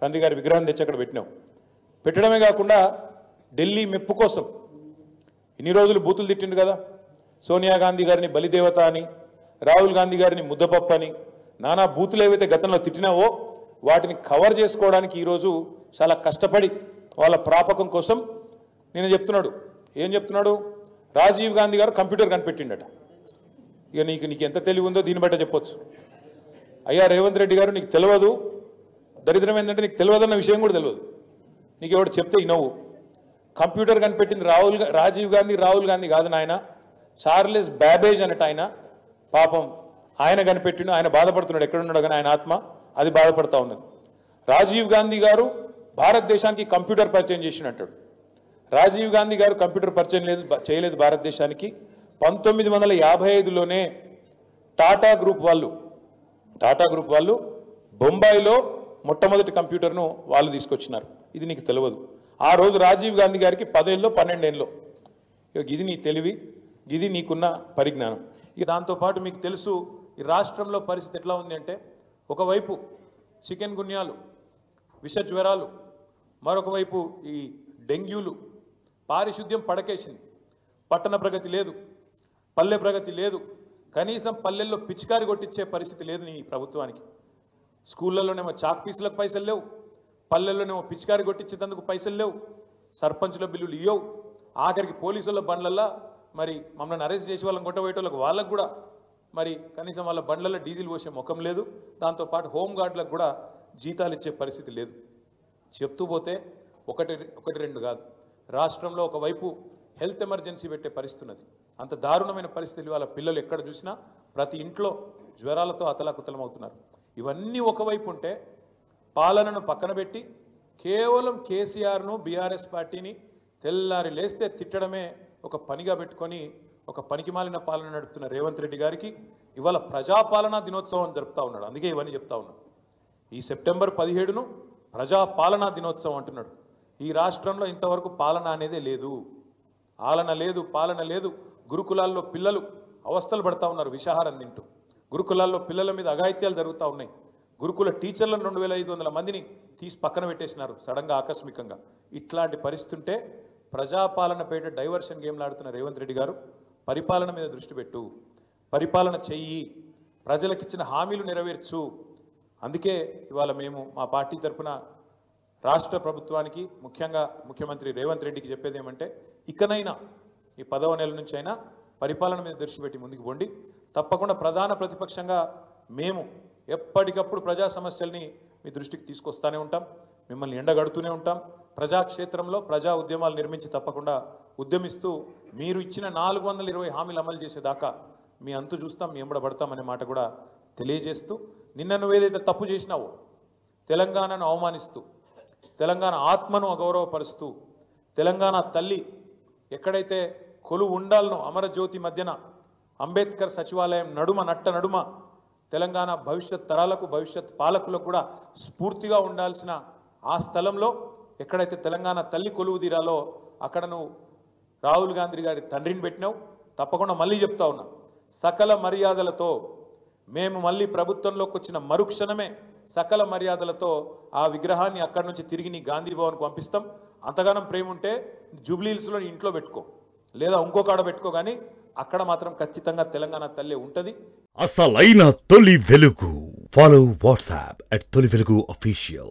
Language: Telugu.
గాంధీ గారి విగ్రహం తెచ్చి అక్కడ పెట్టినావు. పెట్టడమే కాకుండా ఢిల్లీ మెప్పు కోసం ఇన్ని రోజులు బూతులు తిట్టిండు కదా. సోనియా గాంధీ గారిని బలిదేవత అని, రాహుల్ గాంధీ గారిని ముద్దపప్పు అని, నానా బూతులు ఏవైతే గతంలో తిట్టినావో వాటిని కవర్ చేసుకోవడానికి ఈరోజు చాలా కష్టపడి వాళ్ళ ప్రాపకం కోసం నేను చెప్తున్నాడు. ఏం చెప్తున్నాడు? రాజీవ్ గాంధీ గారు కంప్యూటర్ కనిపెట్టిండట. ఇక నీకు ఎంత తెలివి ఉందో దీన్ని బట్ట చెప్పొచ్చు. అయ్యా రేవంత్ రెడ్డి గారు, నీకు తెలియదు. దరిద్రం ఏంటంటే నీకు తెలియదన్న విషయం కూడా తెలియదు. నీకు ఎవడు చెప్తే ఇనవు. కంప్యూటర్ కనిపెట్టింది రాజీవ్ గాంధీ, రాహుల్ గాంధీ కాదు నాయన, చార్లెస్ బ్యాబేజ్ అన్నట్టు ఆయన. పాపం ఆయన కనిపెట్టిండు. ఆయన బాధపడుతున్నాడు, ఎక్కడున్నాడు కానీ ఆయన ఆత్మ అది బాధపడతా ఉన్నది. రాజీవ్ గాంధీ గారు భారతదేశానికి కంప్యూటర్ పరిచయం చేసినట్టాడు. రాజీవ్ గాంధీ గారు కంప్యూటర్ పరిచయం చేయలేదు భారతదేశానికి. 1955లోనే టాటా గ్రూప్ వాళ్ళు బొంబాయిలో మొట్టమొదటి కంప్యూటర్ను వాళ్ళు తీసుకొచ్చినారు. ఇది నీకు తెలియదు. ఆ రోజు రాజీవ్ గాంధీ గారికి 10 ఏళ్ళో 12 ఏళ్ళలో. ఇది నీ తెలివి, ఇది నీకున్న పరిజ్ఞానం. ఇక దాంతోపాటు మీకు తెలుసు ఈ రాష్ట్రంలో పరిస్థితి ఎట్లా ఉంది అంటే, ఒకవైపు చికెన్ గున్యాలు, విష జ్వరాలు, మరొక వైపు ఈ డెంగ్యూలు, పారిశుద్ధ్యం పడకేసింది. పట్టణ ప్రగతి లేదు, పల్లె ప్రగతి లేదు. కనీసం పల్లెల్లో పిచికారి కొట్టించే పరిస్థితి లేదు నీ ప్రభుత్వానికి. స్కూళ్ళలోనేమో చాక్ పీసులకు పైసలు లేవు, పల్లెల్లోనేమో పిచికారి కొట్టించేందుకు పైసలు లేవు, సర్పంచుల బిల్లులు ఇవ్వవు. ఆఖరికి పోలీసుల బండ్లల్లో మరి మమ్మల్ని అరెస్ట్ చేసి వాళ్ళని కొట్టబోయేటోళ్ళకు వాళ్ళకు కూడా మరి కనీసం వాళ్ళ బండ్లలో డీజిల్ పోసే ముఖం లేదు. దాంతోపాటు హోంగార్డులకు కూడా జీతాలు ఇచ్చే పరిస్థితి లేదు. చెప్తూ పోతే ఒకటి రెండు కాదు, రాష్ట్రంలో ఒకవైపు హెల్త్ ఎమర్జెన్సీ పెట్టే పరిస్థితి ఉన్నది. అంత దారుణమైన పరిస్థితులు వాళ్ళ పిల్లలు ఎక్కడ చూసినా ప్రతి ఇంట్లో జ్వరాలతో అతలాకుతలమవుతున్నారు. ఇవన్నీ ఒకవైపు ఉంటే పాలనను పక్కన పెట్టి కేవలం కేసీఆర్ను, బీఆర్ఎస్ పార్టీని తెల్లారి లేస్తే తిట్టడమే ఒక పనిగా పెట్టుకొని ఒక పనికిమాలిన పాలన నడుపుతున్న రేవంత్ రెడ్డి గారికి ఇవాళ ప్రజాపాలనా దినోత్సవం జరుపుతా ఉన్నాడు. అందుకే ఇవన్నీ చెప్తా ఉన్నాడు. ఈ సెప్టెంబర్ 17ను ప్రజాపాలనా దినోత్సవం అంటున్నాడు. ఈ రాష్ట్రంలో ఇంతవరకు పాలన అనేదే లేదు. ఆలన లేదు, పాలన లేదు. గురుకులాల్లో పిల్లలు అవస్థలు పడతా ఉన్నారు విషాహారం తింటూ. గురుకులాల్లో పిల్లల మీద అఘాయిత్యాలు జరుగుతూ ఉన్నాయి. గురుకుల టీచర్లను 2500 మందిని తీసి పక్కన పెట్టేసినారు సడన్గా, ఆకస్మికంగా. ఇట్లాంటి పరిస్థితి ఉంటే ప్రజాపాలన పేట డైవర్షన్ గేమ్లు ఆడుతున్న రేవంత్ రెడ్డి గారు పరిపాలన మీద దృష్టి పెట్టు, పరిపాలన చెయ్యి, ప్రజలకిచ్చిన హామీలు నెరవేర్చు. అందుకే ఇవాళ మేము మా పార్టీ తరఫున రాష్ట్ర ప్రభుత్వానికి, ముఖ్యంగా ముఖ్యమంత్రి రేవంత్ రెడ్డికి చెప్పేది ఏమంటే, ఇకనైనా ఈ 10వ నెల నుంచి అయినా పరిపాలన మీద దృష్టి పెట్టి ముందుకు పోండి. తప్పకుండా ప్రధాన ప్రతిపక్షంగా మేము ఎప్పటికప్పుడు ప్రజా సమస్యల్ని మీ దృష్టికి తీసుకొస్తూనే ఉంటాం, మిమ్మల్ని ఎండగడుతూనే ఉంటాం. ప్రజాక్షేత్రంలో ప్రజా ఉద్యమాలు నిర్మించి తప్పకుండా ఉద్యమిస్తూ మీరు ఇచ్చిన 420 హామీలు అమలు చేసేదాకా మీ అంతు చూస్తాం, మీ ఎంబడబడతామనే మాట కూడా తెలియజేస్తూ, నిన్న నువ్వేదైతే తప్పు చేసినావో, తెలంగాణను అవమానిస్తూ, తెలంగాణ ఆత్మను అగౌరవపరుస్తూ, తెలంగాణ తల్లి ఎక్కడైతే కొలువు ఉండాలనో అమరజ్యోతి మధ్యన అంబేద్కర్ సచివాలయం నడుమ తెలంగాణ భవిష్యత్ తరాలకు, భవిష్యత్ పాలకులకు కూడా స్ఫూర్తిగా ఉండాల్సిన ఆ స్థలంలో ఎక్కడైతే తెలంగాణ తల్లి కొలువు తీరాలో అక్కడ నువ్వు రాహుల్ గాంధీ గారి తండ్రిని పెట్టినావు. తప్పకుండా మళ్ళీ చెప్తా ఉన్నా, సకల మర్యాదలతో మేము మళ్ళీ ప్రభుత్వంలోకి వచ్చిన మరుక్షణమే సకల మర్యాదలతో ఆ విగ్రహాన్ని అక్కడి నుంచి తిరిగి నీ గాంధీ భవన్కు పంపిస్తాం. అంతగానం ప్రేమ ఉంటే జూబ్లీహిల్స్లో నీ ఇంట్లో పెట్టుకో, లేదా ఇంకో కాడ పెట్టుకో, కానీ అక్కడ మాత్రం ఖచ్చితంగా తెలంగాణ తల్లి ఉంటది. అసలైన తొలి వెలుగు. ఫాలో వాట్సాప్ @తొలి వెలుగు official.